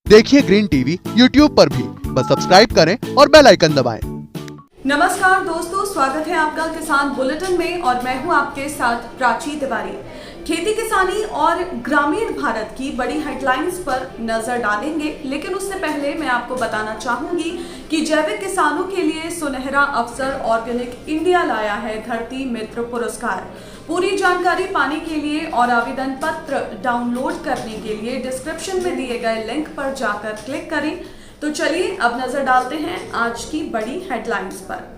देखिए green TV YouTube पर भी, बस सब्सक्राइब करें और बेल आइकन दबाएं। नमस्कार दोस्तों, स्वागत है आपका किसान बुलेटिन में और मैं हूं आपके साथ प्राची तिवारी। खेती किसानी और ग्रामीण भारत की बड़ी हेडलाइंस पर नजर डालेंगे, लेकिन उससे पहले मैं आपको बताना चाहूंगी कि जैविक किसानों के लिए सुनहरा अवसर ऑर्गेनिक इंडिया लाया है धरती मित्र पुरस्कार। पूरी जानकारी पाने के लिए और आवेदन पत्र डाउनलोड करने के लिए डिस्क्रिप्शन में दिए गए लिंक पर जाकर क्लिक करें। तो चलिए अब नजर डालते हैं आज की बड़ी हेडलाइंस पर।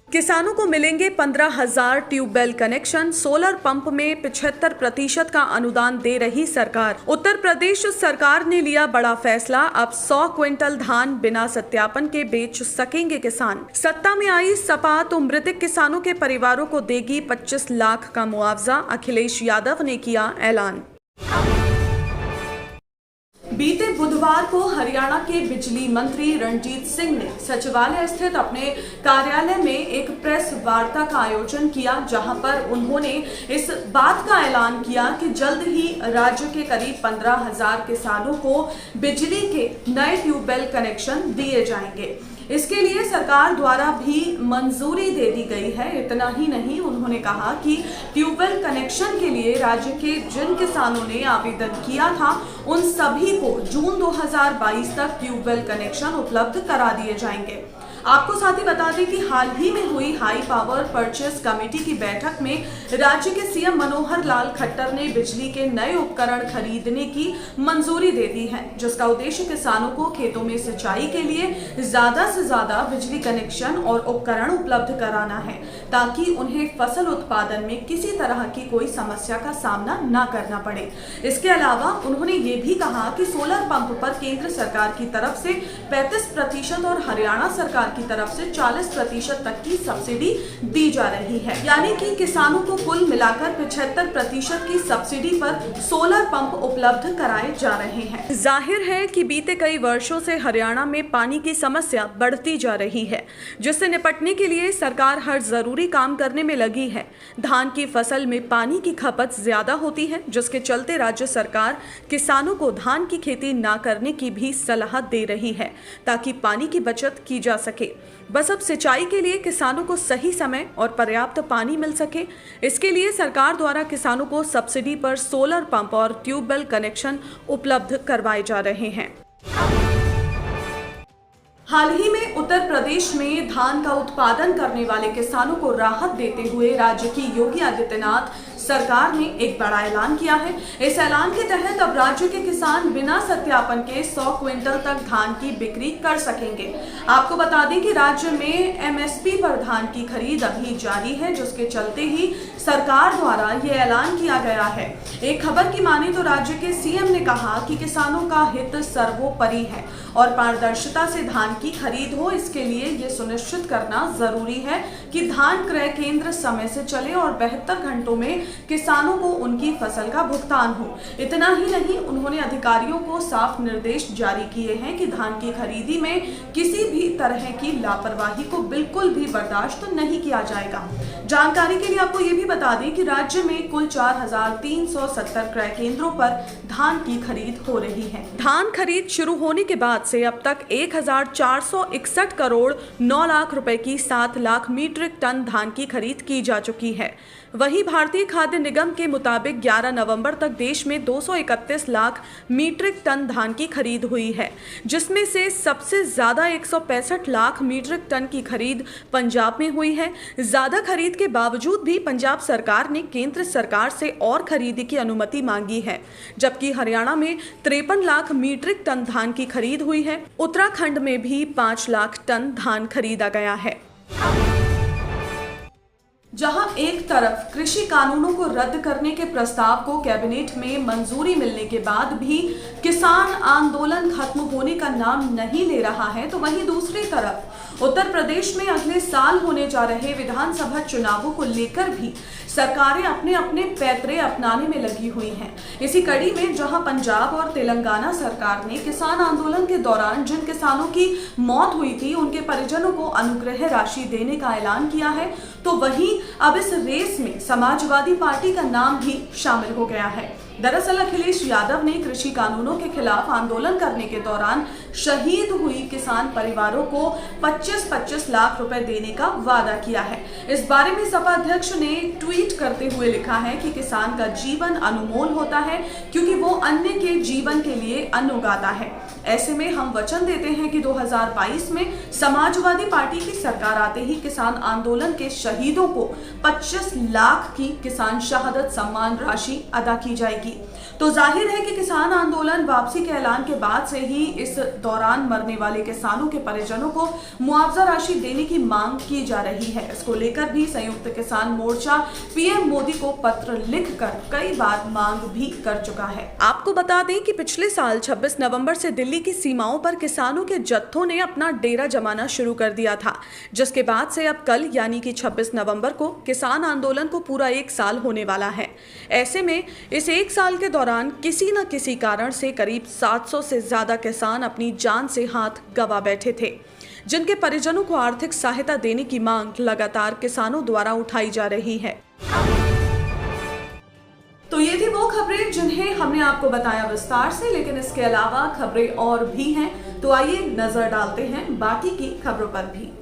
किसानों को मिलेंगे 15,000 ट्यूबवेल कनेक्शन, सोलर पंप में 75% का अनुदान दे रही सरकार। उत्तर प्रदेश सरकार ने लिया बड़ा फैसला, अब 100 क्विंटल धान बिना सत्यापन के बेच सकेंगे किसान। सत्ता में आई सपा तो मृतक किसानों के परिवारों को देगी 25 लाख का मुआवजा, अखिलेश यादव ने किया ऐलान। बीते बुधवार को हरियाणा के बिजली मंत्री रणजीत सिंह ने सचिवालय स्थित अपने कार्यालय में एक प्रेस वार्ता का आयोजन किया, जहां पर उन्होंने इस बात का ऐलान किया कि जल्द ही राज्य के करीब 15,000 किसानों को बिजली के नए ट्यूबवेल कनेक्शन दिए जाएंगे। इसके लिए सरकार द्वारा भी मंजूरी दे दी गई है। इतना ही नहीं, उन्होंने कहा कि ट्यूबवेल कनेक्शन के लिए राज्य के जिन किसानों ने आवेदन किया था उन सभी को जून 2022 तक ट्यूबवेल कनेक्शन उपलब्ध करा दिए जाएंगे। आपको साथ ही बता दें कि हाल ही में हुई हाई पावर परचेस कमेटी की बैठक में राज्य के सीएम मनोहर लाल खट्टर ने बिजली के नए उपकरण खरीदने की मंजूरी दे दी है, जिसका उद्देश्य किसानों को खेतों में सिंचाई के लिए ज्यादा से ज्यादा बिजली कनेक्शन और उपकरण उपलब्ध कराना है, ताकि उन्हें फसल उत्पादन में किसी तरह की कोई समस्या का सामना न करना पड़े। इसके अलावा उन्होंने ये भी कहा कि सोलर पंप पर केंद्र सरकार की तरफ से 35% और हरियाणा सरकार की तरफ से 40% तक की सब्सिडी दी जा रही है, यानी कि किसानों को कुल मिलाकर 75% की सब्सिडी पर सोलर पंप उपलब्ध कराए जा रहे हैं। जाहिर है कि बीते कई वर्षों से हरियाणा में पानी की समस्या बढ़ती जा रही है, जिससे निपटने के लिए सरकार हर जरूरी काम करने में लगी है। धान की फसल में पानी की खपत ज्यादा होती है, जिसके चलते राज्य सरकार किसानों को धान की खेती न करने की भी सलाह दे रही है, ताकि पानी की बचत की जा सके। बस अब सिंचाई के लिए किसानों को सही समय और पर्याप्त पानी मिल सके, इसके लिए सरकार द्वारा किसानों को सब्सिडी पर सोलर पंप और ट्यूबवेल कनेक्शन उपलब्ध करवाए जा रहे हैं। हाल ही में उत्तर प्रदेश में धान का उत्पादन करने वाले किसानों को राहत देते हुए राज्य की योगी आदित्यनाथ सरकार ने एक बड़ा ऐलान किया है। इस ऐलान के तहत अब राज्य के किसान बिना सत्यापन के 100 क्विंटल तक धान की बिक्री कर सकेंगे। आपको बता दें कि राज्य में एमएसपी पर धान की खरीद अभी जारी है, जिसके चलते ही सरकार द्वारा ये ऐलान किया गया है। एक खबर की माने तो राज्य के सीएम ने कहा कि किसानों का हित सर्वोपरि है और पारदर्शिता से धान की खरीद हो। इसके लिए ये सुनिश्चित करना जरूरी है कि धान क्रय केंद्र समय से चले और 72 घंटों में किसानों को उनकी फसल का भुगतान हो। इतना ही नहीं, उन्होंने अधिकारियों को साफ निर्देश जारी किए हैं कि धान की खरीदी में किसी भी तरह की लापरवाही को बिल्कुल भी बर्दाश्त नहीं किया जाएगा। जानकारी के लिए आपको ये भी बता दें कि राज्य में कुल 4,370 क्रय केंद्रों पर धान की खरीद हो रही है। धान खरीद शुरू होने के बाद से अब तक 1,461 करोड़ 9 लाख रुपए की 7 लाख मीट्रिक टन धान की खरीद की जा चुकी है। वहीं भारतीय खाद्य निगम के मुताबिक 11 नवंबर तक देश में 231 लाख मीट्रिक टन धान की खरीद हुई है, जिसमें से सबसे ज्यादा 165 लाख मीट्रिक टन की खरीद पंजाब में हुई है। ज्यादा खरीद के बावजूद भी पंजाब सरकार ने केंद्र सरकार से और खरीदी की अनुमति मांगी है, जबकि हरियाणा में 53 लाख मीट्रिक टन धान की खरीद हुई है। उत्तराखंड में भी 5 लाख टन धान खरीदा गया है। जहां एक तरफ कृषि कानूनों को रद्द करने के प्रस्ताव को कैबिनेट में मंजूरी मिलने के बाद भी किसान आंदोलन खत्म होने का नाम नहीं ले रहा है, तो वहीं दूसरी तरफ उत्तर प्रदेश में अगले साल होने जा रहे विधानसभा चुनावों को लेकर भी सरकारें अपने अपने पैतरे अपनाने में लगी हुई हैं। इसी कड़ी में जहां पंजाब और तेलंगाना सरकार ने किसान आंदोलन के दौरान जिन किसानों की मौत हुई थी उनके परिजनों को अनुग्रह राशि देने का ऐलान किया है, तो वहीं अब इस रेस में समाजवादी पार्टी का नाम भी शामिल हो गया है। दरअसल अखिलेश यादव ने कृषि कानूनों के खिलाफ आंदोलन करने के दौरान शहीद हुई किसान परिवारों को 25-25 लाख रुपए देने का वादा किया है। इस बारे में सपा अध्यक्ष ने ट्वीट करते हुए लिखा है कि किसान का जीवन अनमोल होता है क्योंकि वो अन्य के जीवन के लिए अन्न उगाता है। ऐसे में हम वचन देते हैं कि 2022 में समाजवादी पार्टी की सरकार आते ही किसान आंदोलन के शहीदों को 25 लाख की किसान शहादत सम्मान राशि अदा की जाएगी। तो जाहिर है कि किसान आंदोलन वापसी के ऐलान के बाद से ही इस दौरान मरने वाले किसानों के परिजनों को मुआवजा राशि देने की मांग की जा रही है। इसको लेकर भी संयुक्त किसान मोर्चा पीएम मोदी को पत्र लिखकर कई बार मांग भी कर चुका है। आपको बता दें कि पिछले साल 26 नवंबर से दिल्ली की सीमाओं पर किसानों के जत्थों ने अपना डेरा जमाना शुरू कर दिया था, जिसके बाद से अब कल यानी कि 26 नवंबर को किसान आंदोलन को पूरा 1 साल होने वाला है। ऐसे में इस 1 साल के दौरान किसी न किसी कारण से करीब 700 से ज्यादा किसान अपनी जान से हाथ गंवा बैठे थे, जिनके परिजनों को आर्थिक सहायता देने की मांग लगातार किसानों द्वारा उठाई जा रही है। तो ये थी वो खबरें जिन्हें हमने आपको बताया विस्तार से, लेकिन इसके अलावा खबरें और भी हैं, तो आइए नजर डालते हैं बाकी की खबरों पर भी।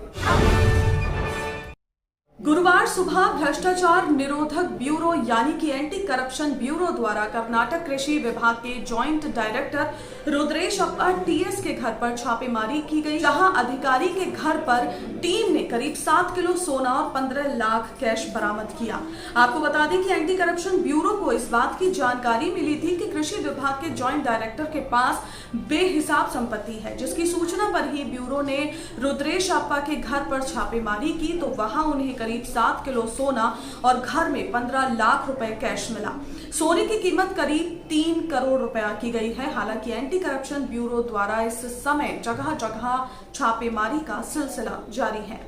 गुरुवार सुबह भ्रष्टाचार निरोधक ब्यूरो यानी कि एंटी करप्शन ब्यूरो द्वारा कर्नाटक कृषि विभाग के जॉइंट डायरेक्टर रुद्रेश अप्पा टीएस के घर पर छापेमारी की गई, जहां अधिकारी के घर पर टीम ने करीब 7 किलो सोना और 15 लाख कैश बरामद किया। आपको बता दें कि एंटी करप्शन ब्यूरो को इस बात की जानकारी मिली थी कि कृषि विभाग के जॉइंट डायरेक्टर के पास बेहिसाब संपत्ति है, जिसकी सूचना पर ही ब्यूरो ने रुद्रेश अप्पा के घर पर छापेमारी की तो वहां उन्हें करीब 7 किलो सोना और घर में 15 लाख रुपए कैश मिला। सोने की कीमत करीब 3 करोड़ रुपया की गई है। हालांकि एंटी करप्शन ब्यूरो द्वारा इस समय जगह जगह छापेमारी का सिलसिला जारी है।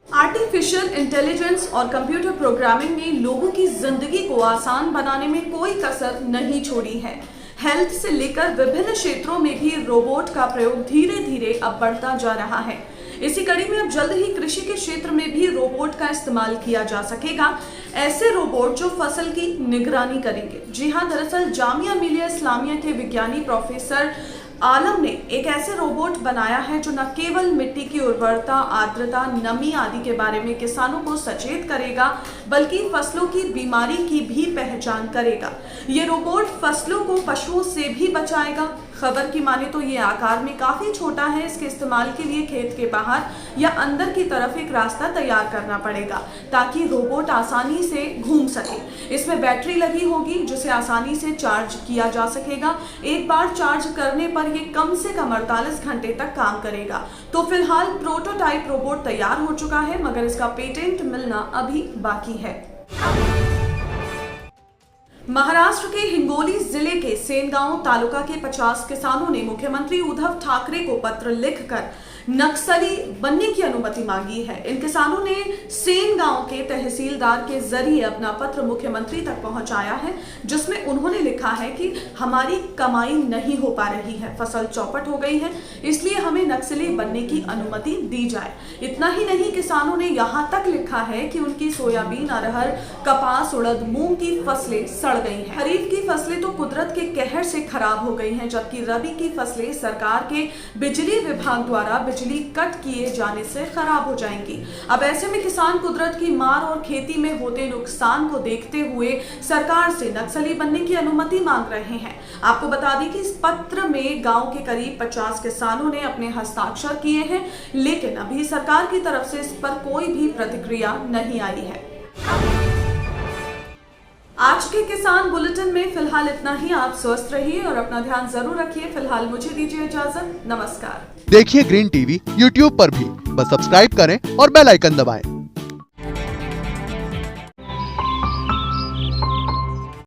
आर्टिफिशियल इंटेलिजेंस और कंप्यूटर प्रोग्रामिंग ने लोगों की जिंदगी को आसान बनाने में कोई कसर नहीं छोड़ी है। हेल्थ से लेकर विभिन्न क्षेत्रों में भी रोबोट का प्रयोग धीरे धीरे अब बढ़ता जा रहा है। इसी कड़ी में अब जल्द ही कृषि के क्षेत्र में भी रोबोट का इस्तेमाल किया जा सकेगा। ऐसे रोबोट जो फसल की निगरानी करेंगे। जी हां, दरअसल जामिया मिलिया इस्लामिया के विज्ञानी प्रोफेसर आलम ने एक ऐसे रोबोट बनाया है जो न केवल मिट्टी की उर्वरता, आर्द्रता, नमी आदि के बारे में किसानों को सचेत करेगा, बल्कि फसलों की बीमारी की भी पहचान करेगा। ये रोबोट फसलों को पशुओं से भी बचाएगा। खबर की माने तो ये आकार में काफी छोटा है। इसके इस्तेमाल के लिए खेत के बाहर या अंदर की तरफ एक रास्ता तैयार करना पड़ेगा ताकि रोबोट आसानी से घूम सके। इसमें बैटरी लगी होगी जिसे आसानी से चार्ज किया जा सकेगा। एक बार चार्ज करने पर ये कम से कम 48 घंटे तक काम करेगा। तो फिलहाल प्रोटोटाइप रोबोट तैयार हो चुका है, मगर इसका पेटेंट मिलना अभी बाकी है। महाराष्ट्र के हिंगोली जिले के सेनगांव तालुका के 50 किसानों ने मुख्यमंत्री उद्धव ठाकरे को पत्र लिखकर नक्सली बनने की अनुमति मांगी है। इन किसानों ने सेनगांव के तहसीलदार के जरिए अपना पत्र मुख्यमंत्री तक पहुंचाया है, जिसमें उन्होंने लिखा है कि हमारी कमाई नहीं हो पा रही है, फसल चौपट हो गई है, इसलिए हमें नक्सली बनने की अनुमति दी जाए। इतना ही नहीं, किसानों ने यहाँ तक लिखा है कि उनकी सोयाबीन, अरहर, कपास, उड़द, मूंग की फसलें सड़ गई हैं। खरीफ की फसलें तो कुदरत के कहर से खराब हो गई हैं, जबकि रबी की फसलें सरकार के बिजली विभाग द्वारा बिजली कट किए जाने से खराब हो जाएंगी। अब ऐसे में किसान कुदरत की मार और खेती में होते नुकसान को देखते हुए सरकार से नक्सली बनने की अनुमति मांग रहे हैं। आपको बता दें कि इस पत्र में गांव के करीब 50 किसानों ने अपने हस्ताक्षर किए हैं, लेकिन अभी सरकार की तरफ से इस पर कोई भी प्रतिक्रिया नहीं आई है। आज के किसान बुलेटिन में फिलहाल इतना ही। आप स्वस्थ रहिए और अपना ध्यान जरूर रखिए। फिलहाल मुझे दीजिए इजाजत। नमस्कार। देखिए ग्रीन टीवी यूट्यूब पर भी, बस सब्सक्राइब करें और बेल आइकन दबाएं।